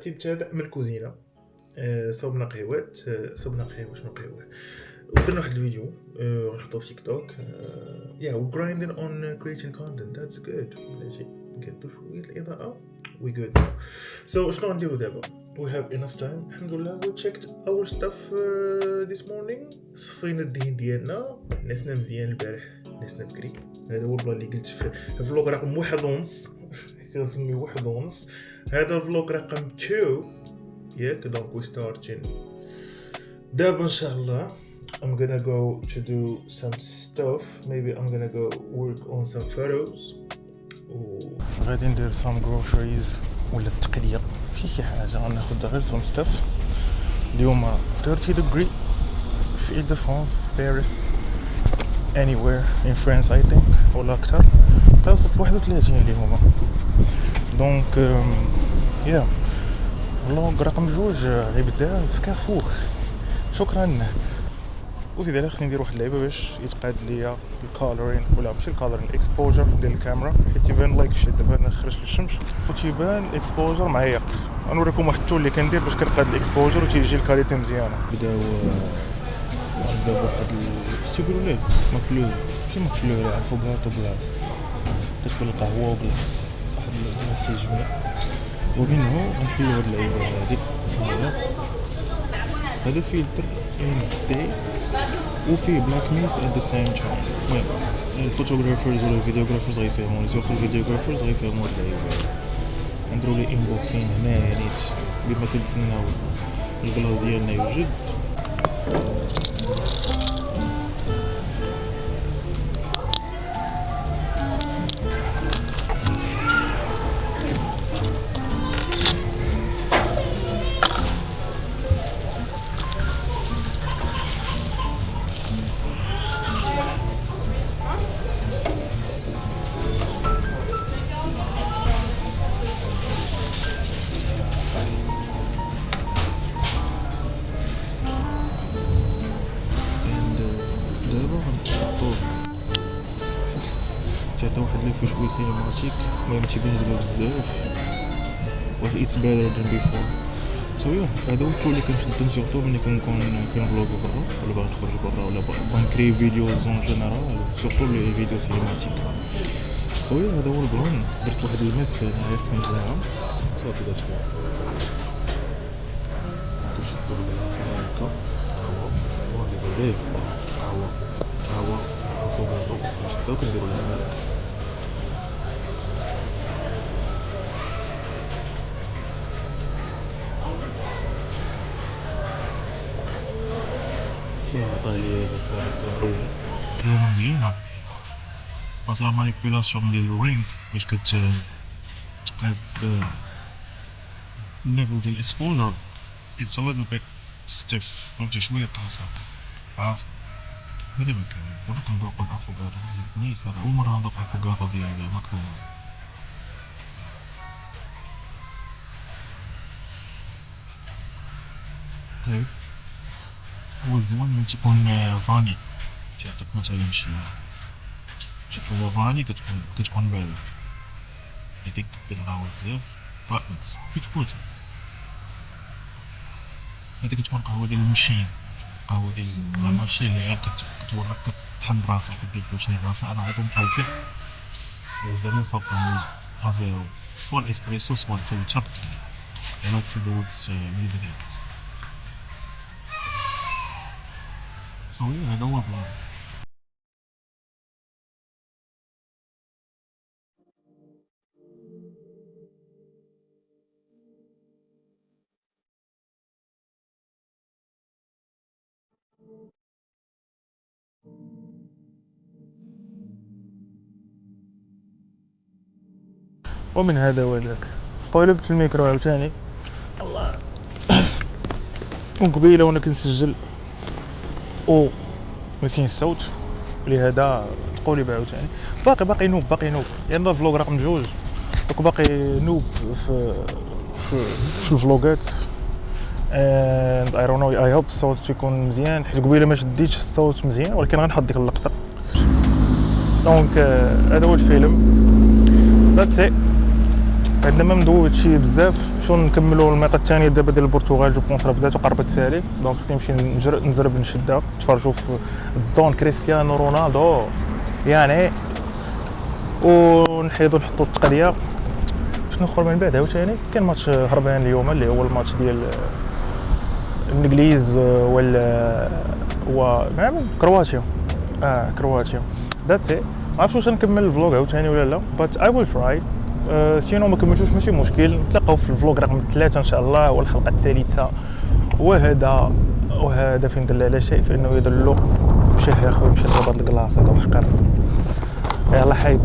تيبتدأ من الكوزينة. صوبنا قهوات، صوبنا قهوة شنو قهوة، ودرنا واحد الفيديو غنحطوه في تيك توك. yeah, we're grinding on creating content. That's good. ماشي نقادو شوية الإضاءة we good now. So شنو غنديرو دابا؟ we have enough time الحمد لله. we checked our stuff this morning. صفينا الدهن ديالنا، نعسنا مزيان البارح، نعسنا بكري. هذا هو البلان اللي قلت في الفلوغ رقم 1.5 كنسميه 1.5. هذا الفلوغ رقم 2 ياك. دونك وي ستارتين دابا ان شاء الله. I'm gonna go to do some stuff. Maybe I'm gonna go work on some photos. غادي ندير some groceries ولا التقليه شي حاجه. غناخذ غير some stuff. اليوم 30 degree في إيل دو فرانس، باريس، anywhere in France I think ولا اكثر. توصلت 31 اليوم. دونك يا فلوغ رقم 2 غيبدا في كارفور. شكرا. وزيد على خصني ندير واحد اللعيبه باش يتقاد ليا الكالورين، ولا ماشي الكالورين، الاكسبوجر ديال الكاميرا، حيت تيبان لايك شي دابا انا خرجت للشمس وتيبان الاكسبوجر معايق. غنوريكم واحد التول اللي كندير باش كنقاد الاكسبوجر وتيجي الكاليتي مزيانه. بداو واحد السيكولو ليه ماكلو ماشي ماكلو، عفوا غاطو بلاص كتكون القهوه وبلاص واحد البلاصه جميل. ومنه غنحلو هاد اللعيبه هادي. هذا فلتر ان دي وفيه بلاك ميست ات ذا سيم تايم. المهم الفوتوغرافرز ولا الفيديوغرافرز غيفهموني، سورتو الفيديوغرافرز غيفهموا هاد اللعيبه. نديرو لي انبوكسين هنايا نيت بما كنتسناو الكلاص ديالنا يوجد. تعطي واحد لي شويه سينماتيك. المهم تيبان دابا بزاف و اتس بيتر ذان بيفور. سو هذا هو التول اللي كنخدم سورتو ملي كنكون كنفلوغ برا ولا باغي نخرج برا ولا باغي نكري فيديوز اون جينيرال، سورتو لي فيديو سينماتيك. سو هذا هو البلان. درت واحد المس هنايا خصني نجمعها صافي داز فوا. كنشدو البلاصه هكا هو تيبان ليه هو فوقاتو نشدو كنديرو لها ملح. عطالي داك اليوم مزيانه بس لا مانيبيلاسيون ديال الرينغ باش كتقاد الليفل ديال الاكسبوجر. اتس ا ليتل بيت ستيف، فهمتي شويه طاسه عارف. هذا ما كان وانا كنذوق الافوكادو نيس. اول مره نذوق الافوكادو ديال ماكدونالدز. طيب هو الزوين من تيكون فاني، تعطيك مثلا شي حاجه فاني كتكون باردة. هاديك كدير القهوة بزاف رائد كتكوت. هاديك كتكون قهوة ديال المشين، قهوة ديال الماشين اللي غير كتورك كطحن براسك كدير كلشي براسك. انا عاطو بحال هكا زعما صافي ازيرو سوا الاسبريسو سوا الفلتر. انا كدوز من البداية. صوي هذا هو البلان. ومن هذا وذاك قلبت في الميكرو عاوتاني الله. وقبيله وانا كنسجل او ما فين الصوت، ولهذا تقولي عاوتاني باقي نوب يلا الفلوغ رقم 2 باقي نوب في الفلوغات. and I don't know I hope الصوت يكون مزيان حيت قبيله ما شديتش الصوت مزيان، ولكن غنحط ديك اللقطه. دونك هذا هو الفيلم. ذاتس ات. عندنا ما مدوبت شي بزاف نمشيو نكملوا الميطه الثانيه دابا ديال البرتغال. جو بونس راه بدات وقربت تسالي، دونك خصني نمشي نزرب نشدها. تفرجوا في دون كريستيانو رونالدو يعني، ونحيدوا نحطوا التقنيه. شنو اخر من بعد عاوتاني كاين ماتش هربان اليوم اللي هو الماتش ديال الانجليز ولا هو كرواتيا. كرواتيا. ذاتس ات. ما عرفتش واش نكمل الفلوغ عاوتاني ولا لا، بات اي ويل تراي. سينو ما كملتوش ماشي مشكل، نتلاقاو في الفلوغ رقم 3 ان شاء الله، هو الحلقه الثالثه. وهذا فين دل على شيء فانه يدل. مشى يا اخويا، مشى لباب الكلاص هذا وحقر. يلا حيد.